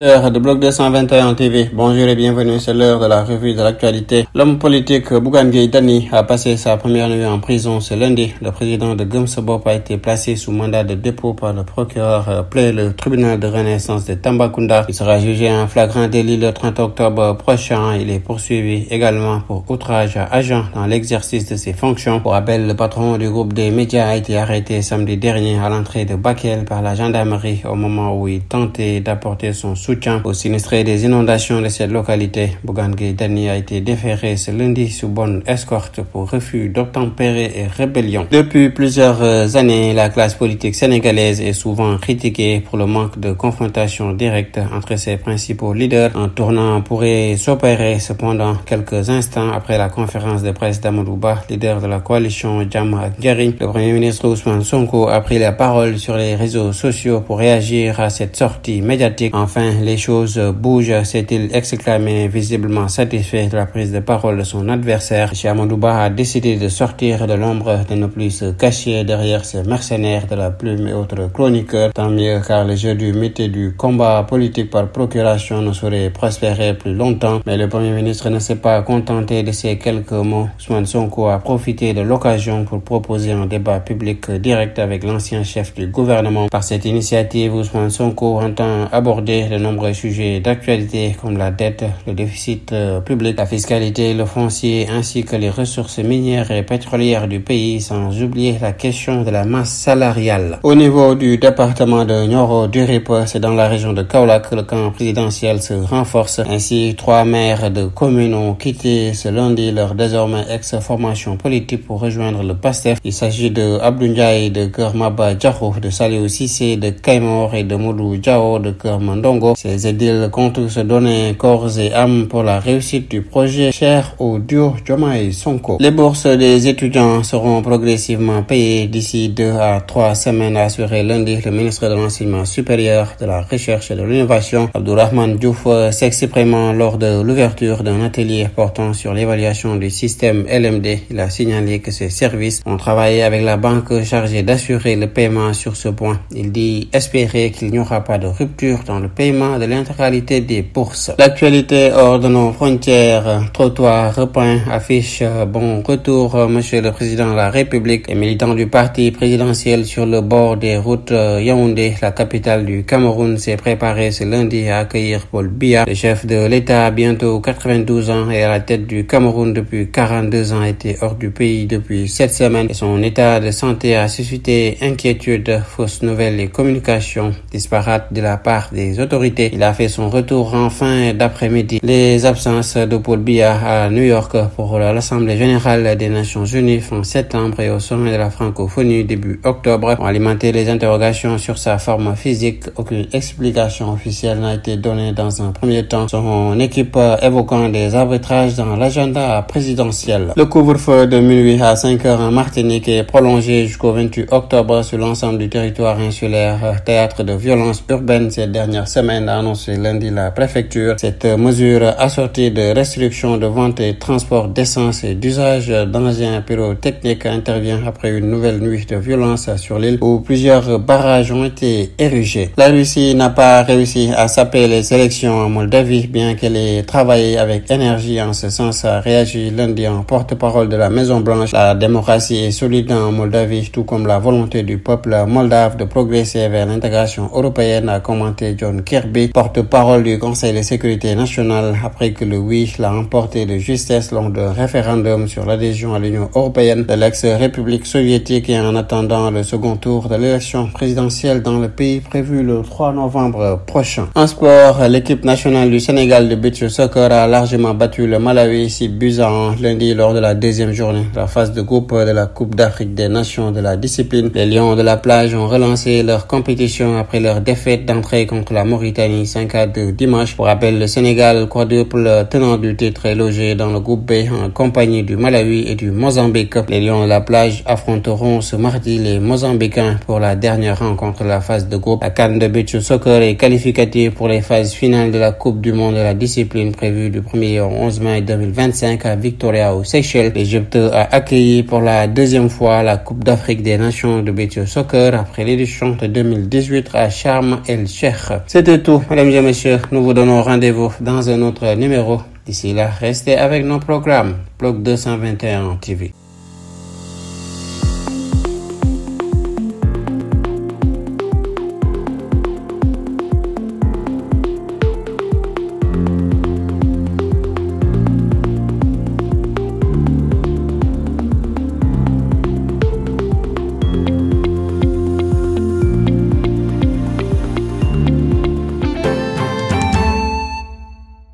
De Bloc 221 TV, bonjour et bienvenue, c'est l'heure de la revue de l'actualité. L'homme politique Bougane Gueye Dany a passé sa première nuit en prison ce lundi. Le président de Gëm Sa Bopp a été placé sous mandat de dépôt par le procureur près le tribunal de renaissance de Tambacounda. Il sera jugé en flagrant délit le 30 octobre prochain. Il est poursuivi également pour outrage à agent dans l'exercice de ses fonctions. Pour rappel, le patron du groupe des médias a été arrêté samedi dernier à l'entrée de Bakel par la gendarmerie au moment où il tentait d'apporter son soutien aux sinistrés des inondations de cette localité. Bougane Gueye Dany a été déféré ce lundi sous bonne escorte pour refus d'obtempérer et rébellion. Depuis plusieurs années, la classe politique sénégalaise est souvent critiquée pour le manque de confrontation directe entre ses principaux leaders. Un tournant pourrait s'opérer cependant quelques instants après la conférence de presse d'Amadou Ba, leader de la coalition Jàmm ak Njariñ. Le premier ministre Ousmane Sonko a pris la parole sur les réseaux sociaux pour réagir à cette sortie médiatique. Enfin, les choses bougent, s'est-il exclamé, visiblement satisfait de la prise de parole de son adversaire. M. Amadou Ba a décidé de sortir de l'ombre, de ne plus se cacher derrière ces mercenaires de la plume et autres chroniqueurs. Tant mieux, car le jeu du mythe et du combat politique par procuration ne saurait prospérer plus longtemps. Mais le Premier ministre ne s'est pas contenté de ces quelques mots. Ousmane Sonko a profité de l'occasion pour proposer un débat public direct avec l'ancien chef du gouvernement. Par cette initiative, Ousmane Sonko entend aborder de nombreux sujets d'actualité comme la dette, le déficit public, la fiscalité, le foncier ainsi que les ressources minières et pétrolières du pays, sans oublier la question de la masse salariale. Au niveau du département de Nioro du Rip, c'est dans la région de Kaolack que le camp présidentiel se renforce. Ainsi, 3 maires de communes ont quitté ce lundi leur désormais ex-formation politique pour rejoindre le PASTEF. Il s'agit de Abdou Ndiaye de Keur Maba Diakhou, de Saliou Cissé de Kaymor et de Modou Diao de Keur Mandongo. Ces édiles comptent se donner corps et âme pour la réussite du projet cher au duo Diomaye Sonko. Les bourses des étudiants seront progressivement payées d'ici 2 à 3 semaines, a assuré lundi le ministre de l'Enseignement supérieur, de la Recherche et de l'Innovation. Abdourahmane Diouf s'exprimant lors de l'ouverture d'un atelier portant sur l'évaluation du système LMD. Il a signalé que ses services ont travaillé avec la banque chargée d'assurer le paiement sur ce point. Il dit espérer qu'il n'y aura pas de rupture dans le paiement de l'intégralité des bourses. L'actualité hors de nos frontières, trottoir repeint, affiche bon retour, monsieur le président de la République. Les militants du parti présidentiel sur le bord des routes Yaoundé, la capitale du Cameroun, s'est préparé ce lundi à accueillir Paul Biya. Le chef de l'État, bientôt 92 ans, et à la tête du Cameroun depuis 42 ans, était hors du pays depuis 7 semaines et son état de santé a suscité inquiétude, fausses nouvelles et communications disparates de la part des autorités. Il a fait son retour en fin d'après-midi. Les absences de Paul Biya à New York pour l'Assemblée générale des Nations Unies fin septembre et au sommet de la francophonie début octobre ont alimenté les interrogations sur sa forme physique. Aucune explication officielle n'a été donnée dans un premier temps, son équipe évoquant des arbitrages dans l'agenda présidentiel. Le couvre-feu de minuit à 5 heures en Martinique est prolongé jusqu'au 28 octobre sur l'ensemble du territoire insulaire, théâtre de violences urbaines ces dernières semaines, a annoncé lundi la préfecture. Cette mesure assortie de restrictions de vente et transport d'essence et d'usage d'engins pyrotechniques intervient après une nouvelle nuit de violence sur l'île où plusieurs barrages ont été érigés. La Russie n'a pas réussi à saper les élections en Moldavie, bien qu'elle ait travaillé avec énergie en ce sens, a réagi lundi en porte-parole de la Maison-Blanche. La démocratie est solide en Moldavie, tout comme la volonté du peuple moldave de progresser vers l'intégration européenne, a commenté John Kirby, porte-parole du Conseil de sécurité nationale, après que le oui l'a emporté de justesse lors d'un référendum sur l'adhésion à l'Union européenne de l'ex-République soviétique et en attendant le second tour de l'élection présidentielle dans le pays prévu le 3 novembre prochain. En sport, l'équipe nationale du Sénégal de beach soccer a largement battu le Malawi 6 buts à 1 lundi lors de la deuxième journée de la phase de groupe de la Coupe d'Afrique des Nations de la discipline. Les Lions de la plage ont relancé leur compétition après leur défaite d'entrée contre la Mauritanie 5-2 dimanche. Pour rappel, le Sénégal, quadruple tenant du titre, est logé dans le groupe B en compagnie du Malawi et du Mozambique. Les Lions de la plage affronteront ce mardi les Mozambicains pour la dernière rencontre de la phase de groupe. La CAN de beach soccer est qualificative pour les phases finales de la Coupe du monde de la discipline prévue du 1er au 11 mai 2025 à Victoria aux Seychelles. L'Égypte a accueilli pour la deuxième fois la Coupe d'Afrique des Nations de beach soccer après l'édition de 2018 à Sharm el-Sheikh. C'était tout tout, mesdames et messieurs. Nous vous donnons rendez-vous dans un autre numéro. D'ici là, restez avec nos programmes. Bloc 221 TV.